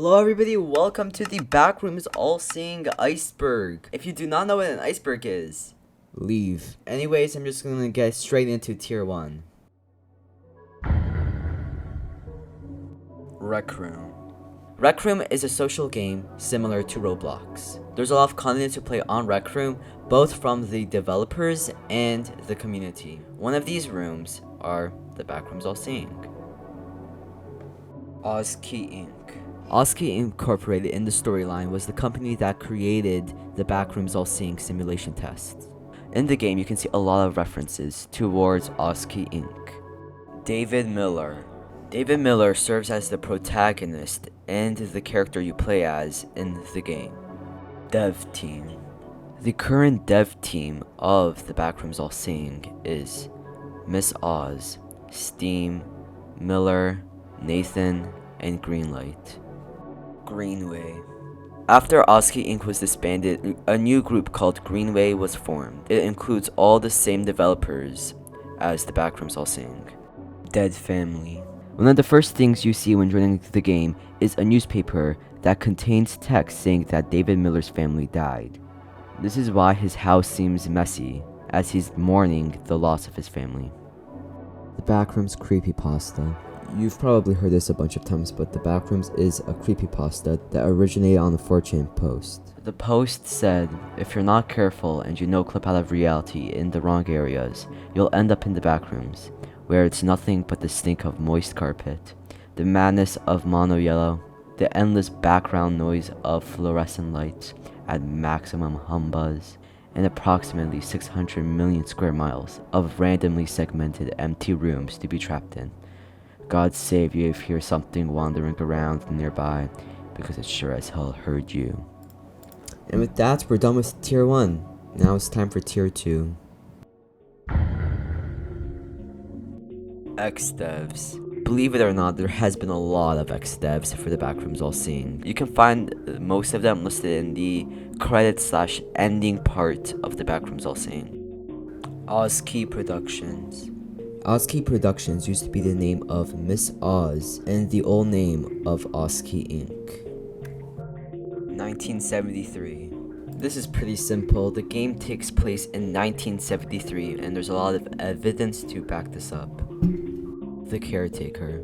Hello everybody, welcome to the Backrooms All-Seeing Iceberg. If you do not know what an iceberg is, leave. Anyways, I'm just gonna get straight into Tier 1. Rec Room. Rec Room is a social game similar to Roblox. There's a lot of content to play on Rec Room, both from the developers and the community. One of these rooms are the Backrooms All-Seeing. OzKey Inc. OzKey Incorporated in the storyline was the company that created the Backrooms All-Seeing simulation test. In the game, you can see a lot of references towards OzKey Inc. David Miller. David Miller serves as the protagonist and the character you play as in the game. Dev Team. The current dev team of the Backrooms All-Seeing is Miss Oz, Steam, Miller, Nathan, and Greenlight. Greenway. After OzKey Inc. was disbanded, a new group called Greenway was formed. It includes all the same developers as the Backrooms All-Seeing. Dead Family. One of the first things you see when joining the game is a newspaper that contains text saying that David Miller's family died. This is why his house seems messy, as he's mourning the loss of his family. The Backrooms Creepypasta. You've probably heard this a bunch of times, but the Backrooms is a creepypasta that originated on a 4chan post. The post said, if you're not careful and you clip out of reality in the wrong areas, you'll end up in the Backrooms, where it's nothing but the stink of moist carpet, the madness of mono yellow, the endless background noise of fluorescent lights at maximum hum buzz, and approximately 600 million square miles of randomly segmented empty rooms to be trapped in. God save you if you hear something wandering around nearby, because it sure as hell heard you. And with that, we're done with Tier 1. Now it's time for Tier 2. X-Devs. Believe it or not, there has been a lot of X-Devs for the Backrooms All-Seeing. You can find most of them listed in the credits/ending part of the Backrooms All-Seeing. OzKey Productions. OzKey Productions used to be the name of Miss Oz and the old name of OzKey Inc. 1973. This is pretty simple. The game takes place in 1973 and there's a lot of evidence to back this up. The Caretaker.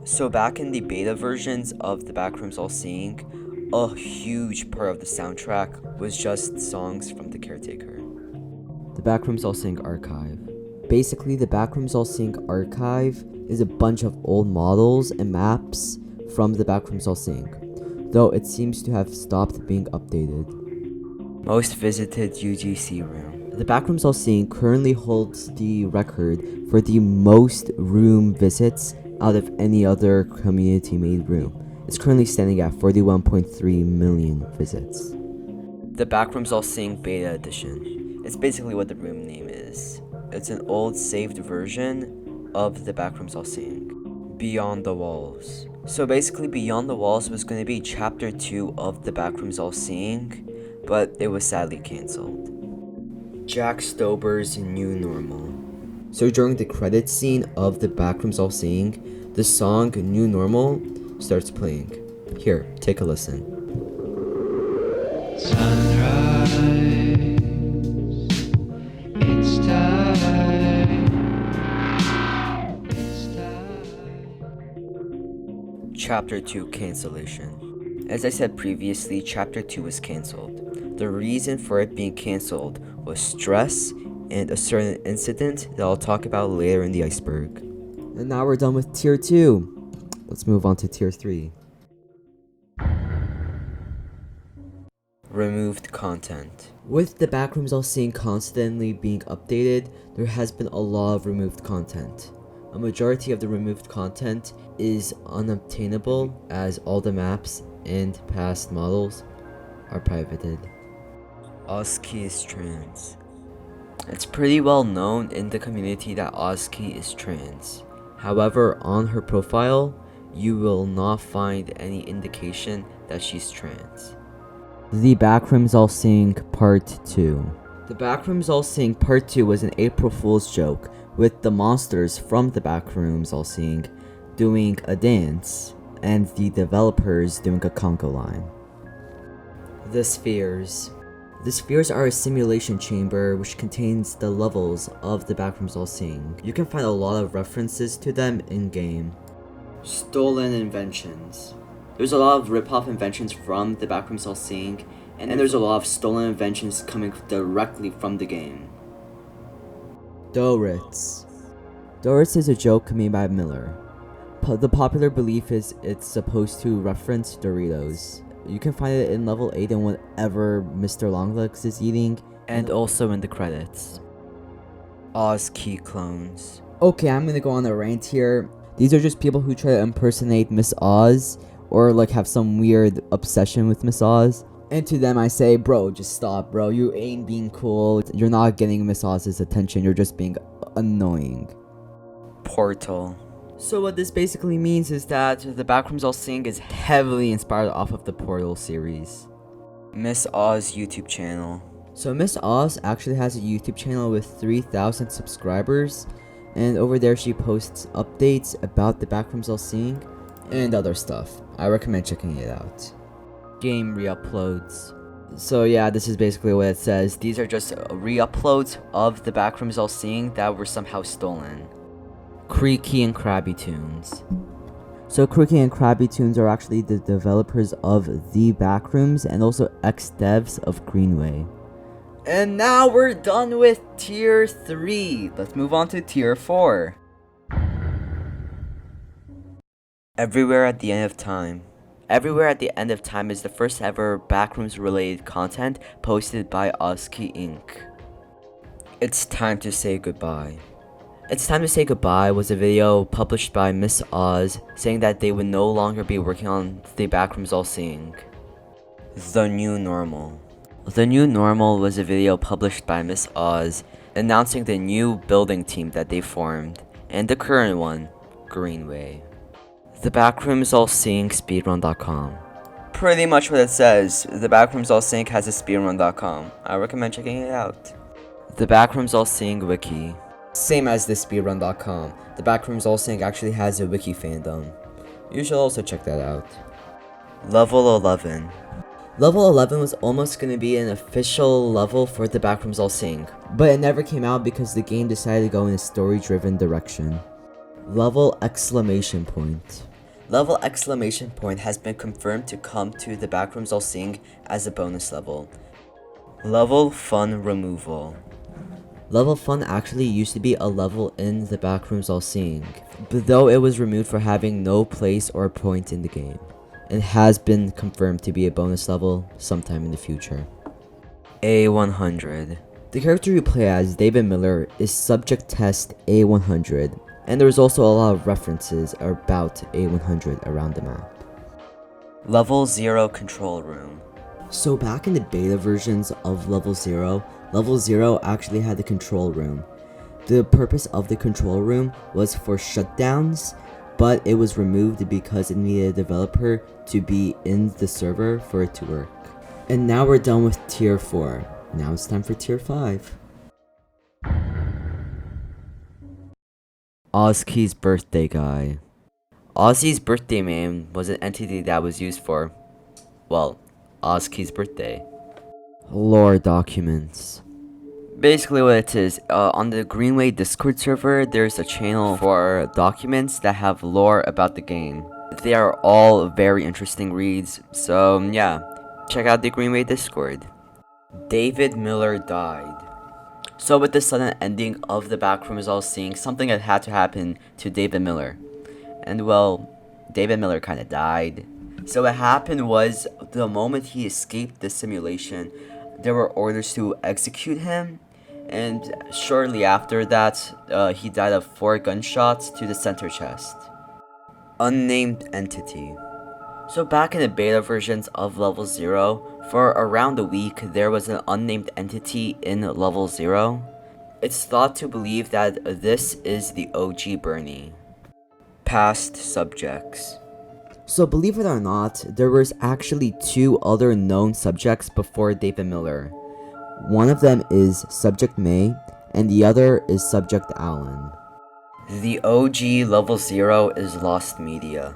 So back in the beta versions of the Backrooms All-Seeing, a huge part of the soundtrack was just songs from The Caretaker. The Backrooms All-Seeing Archive. Basically, the Backrooms All-Seeing Archive is a bunch of old models and maps from the Backrooms All-Seeing, though it seems to have stopped being updated. Most visited UGC room. The Backrooms All-Seeing currently holds the record for the most room visits out of any other community-made room. It's currently standing at 41.3 million visits. The Backrooms All-Seeing Beta Edition. It's basically what the room name is. It's an old saved version of the Backrooms All-Seeing. Beyond the Walls. So basically Beyond the Walls was going to be chapter 2 of the Backrooms All-Seeing, but it was sadly cancelled. Jack Stober's New Normal. So during the credits scene of the Backrooms All-Seeing, the song New Normal starts playing. Here, take a listen. Sunrise, it's time. Chapter 2 cancellation. As I said previously, Chapter 2 was cancelled. The reason for it being cancelled was stress and a certain incident that I'll talk about later in the Iceberg. And now we're done with Tier 2. Let's move on to Tier 3. Removed content. With the Backrooms All-Seeing constantly being updated, there has been a lot of removed content. A majority of the removed content is unobtainable as all the maps and past models are privated. OzKey is trans. It's pretty well known in the community that OzKey is trans. However, on her profile, you will not find any indication that she's trans. The Backrooms All-Seeing Part 2. The Backrooms All-Seeing Part 2 was an April Fool's joke with the monsters from the Backrooms All-Seeing doing a dance and the developers doing a conga line. The spheres. The spheres are a simulation chamber which contains the levels of the Backrooms All Seeing. You can find a lot of references to them in-game. Stolen inventions. There's a lot of rip-off inventions from the Backrooms All Seeing, and there's a lot of stolen inventions coming directly from the game. Dorits. Dorits is a joke made by Miller. The popular belief is it's supposed to reference Doritos. You can find it in level 8 and whatever Mr. Longlegs is eating, and also in the credits. Oz Key clones. Okay, I'm gonna go on a rant here. These are just people who try to impersonate Miss Oz, or like have some weird obsession with Miss Oz. And to them I say, bro, just stop, bro. You ain't being cool. You're not getting Miss Oz's attention. You're just being annoying. Portal. So what this basically means is that the Backrooms All Seeing is heavily inspired off of the Portal series. Miss Oz YouTube channel. So Miss Oz actually has a YouTube channel with 3,000 subscribers, and over there she posts updates about the Backrooms All Seeing and other stuff. I recommend checking it out. Game re-uploads. So yeah, this is basically what it says. These are just re-uploads of the Backrooms All Seeing that were somehow stolen. Creaky and Krabby Tunes. So Creaky and Krabby Tunes are actually the developers of the Backrooms and also ex-devs of Greenway. And now we're done with Tier 3. Let's move on to Tier 4. Everywhere at the End of Time. Everywhere at the End of Time is the first ever Backrooms related content posted by Oski Inc. It's Time to Say Goodbye. It's Time to Say Goodbye was a video published by Miss Oz saying that they would no longer be working on the Backrooms All Seeing. The New Normal. The New Normal was a video published by Miss Oz announcing the new building team that they formed, and the current one, Greenway. The Backrooms All Seeing speedrun.com. Pretty much what it says. The Backrooms All Seeing has a speedrun.com. I recommend checking it out. The Backrooms All Seeing wiki. Same as the speedrun.com. The Backrooms All Seeing actually has a wiki fandom. You should also check that out. Level 11. Level 11 was almost going to be an official level for the Backrooms All Seeing, but it never came out because the game decided to go in a story-driven direction. Level exclamation point. Level exclamation point has been confirmed to come to the Backrooms All Seeing as a bonus level. Level fun removal. Level fun actually used to be a level in the Backrooms All Seeing, but though it was removed for having no place or point in the game. It has been confirmed to be a bonus level sometime in the future. A100. The character you play as, David Miller, is Subject Test A100, and there's also a lot of references about A100 around the map. Level 0 Control Room. So back in the beta versions of Level 0 actually had the control room. The purpose of the control room was for shutdowns, but it was removed because it needed a developer to be in the server for it to work. And now we're done with Tier 4. Now it's time for Tier 5. Ozky's birthday guy. Ozzy's birthday name was an entity that was used for, well, Ozky's birthday. Lore documents. Basically what it is, on the Greenway Discord server, there's a channel for documents that have lore about the game. They are all very interesting reads, so yeah, check out the Greenway Discord. David Miller died. So with the sudden ending of the Backrooms All Seeing, something had to happen to David Miller. And well, David Miller kinda died. So what happened was, the moment he escaped the simulation, there were orders to execute him, and shortly after that, he died of 4 gunshots to the center chest. Unnamed entity. So back in the beta versions of Level 0, for around a week, there was an unnamed entity in Level 0. It's thought to believe that this is the OG Bernie. Past subjects. So believe it or not, there was actually 2 other known subjects before David Miller. One of them is Subject May, and the other is Subject Allen. The OG Level 0 is Lost Media.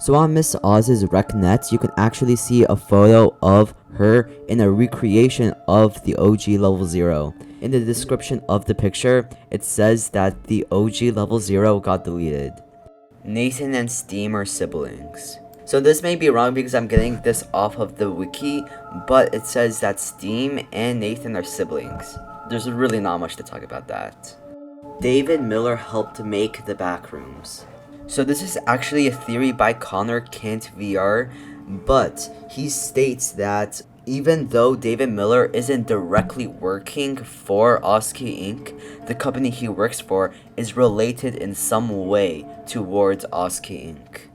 So on Miss Oz's RecNet, you can actually see a photo of her in a recreation of the OG level 0. In the description of the picture, it says that the OG level 0 got deleted. Nathan and Steam are siblings. So this may be wrong because I'm getting this off of the wiki, but it says that Steam and Nathan are siblings. There's really not much to talk about that. David Miller helped make the Backrooms. So this is actually a theory by Connor Kent VR, but he states that even though David Miller isn't directly working for Oski Inc., the company he works for is related in some way towards Oski Inc.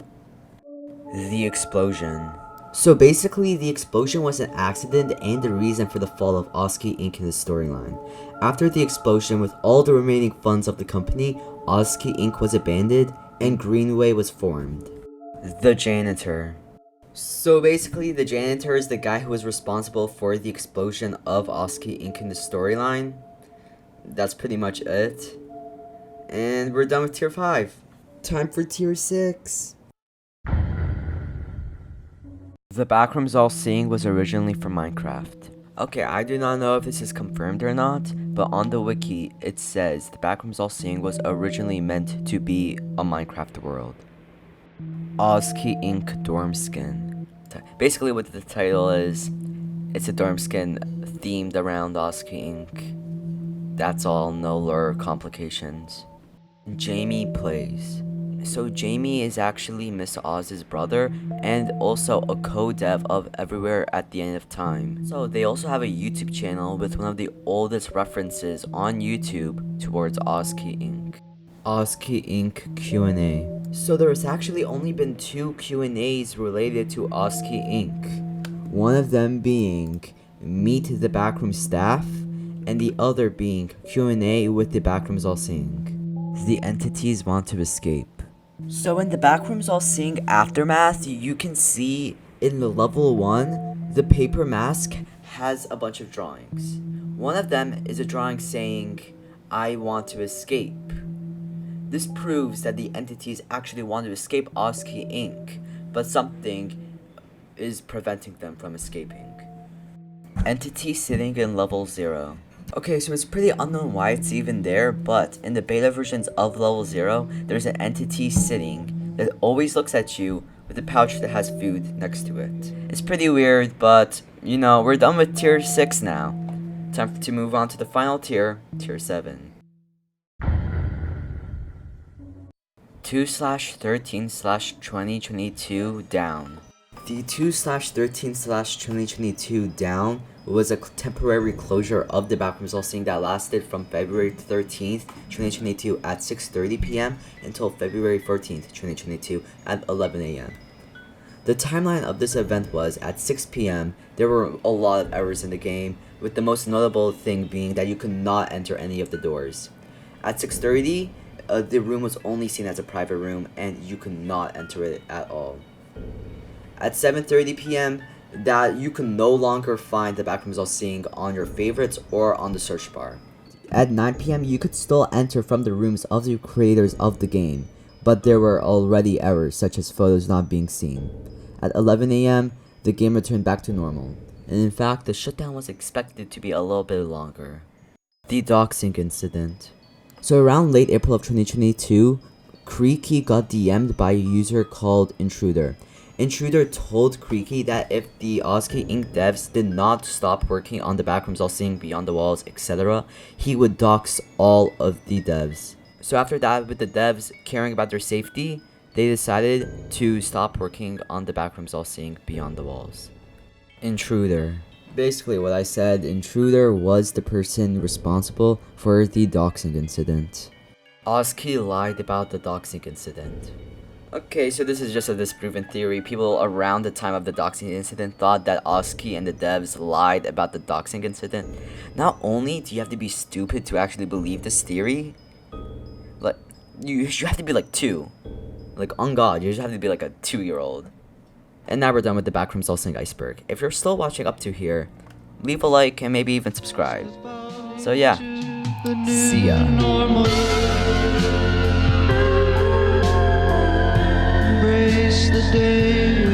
The explosion. So basically, the explosion was an accident and the reason for the fall of Oski Inc. in the storyline. After the explosion, with all the remaining funds of the company, Oski Inc. was abandoned and Greenway was formed. The janitor. So basically, the janitor is the guy who was responsible for the explosion of Oski Inc. in the storyline. That's pretty much it. And we're done with Tier 5. Time for Tier 6. The Backrooms All Seeing was originally for Minecraft. Okay, I do not know if this is confirmed or not, but on the wiki it says the Backrooms All Seeing was originally meant to be a Minecraft world. Oski Inc. dorm skin. Basically what the title is, it's a dorm skin themed around Oski Inc. That's all, no lore complications. Jamie plays. So Jamie is actually Miss Oz's brother and also a co-dev of Everywhere at the End of Time. So they also have a YouTube channel with one of the oldest references on YouTube towards Oski Inc. Oski Inc. Q&A. So there's actually only been 2 Q&As related to Oski Inc. One of them being Meet the Backroom Staff and the other being Q&A with the Backrooms All Seeing. The entities want to escape. So in the Backrooms All Seeing Aftermath, you can see in the level 1, the paper mask has a bunch of drawings. One of them is a drawing saying, I want to escape. This proves that the entities actually want to escape Oski Inc., but something is preventing them from escaping. Entity sitting in level 0. Okay, so it's pretty unknown why it's even there, but in the beta versions of level 0, there's an entity sitting that always looks at you with a pouch that has food next to it. It's pretty weird, but, you know, we're done with Tier 6 now. Time to move on to the final tier, Tier 7. 2/13/2022 down. The 2/13/2022 down was a temporary closure of the Backrooms All Seeing that lasted from February 13th, 2022 at 6:30 p.m. until February 14th, 2022 at 11 a.m. The timeline of this event was at 6 p.m. there were a lot of errors in the game, with the most notable thing being that you could not enter any of the doors. At 6:30, the room was only seen as a private room and you could not enter it at all. At 7:30 p.m., that you can no longer find the Backrooms All Seeing on your favorites or on the search bar. At 9 p.m. you could still enter from the rooms of the creators of the game, but there were already errors such as photos not being seen. At 11 a.m. the game returned back to normal, and in fact the shutdown was expected to be a little bit longer. The doxing incident. So around late April of 2022, Creaky got DM'd by a user called Intruder. Intruder told Creaky that if the Oski Inc. devs did not stop working on the Backrooms All Seeing, Beyond the Walls, etc., he would dox all of the devs. So after that, with the devs caring about their safety, they decided to stop working on the Backrooms All Seeing, Beyond the Walls. Intruder. Basically what I said, Intruder was the person responsible for the doxing incident. Oski lied about the doxing incident. Okay, so this is just a disproven theory. People around the time of the doxing incident thought that Oski and the devs lied about the doxing incident. Not only do you have to be stupid to actually believe this theory, like, you have to be like 2. Like, on God, you just have to be like a 2-year-old. And now we're done with the Backrooms All Seeing Iceberg. If you're still watching up to here, leave a like and maybe even subscribe. So yeah, see ya. Embrace the stay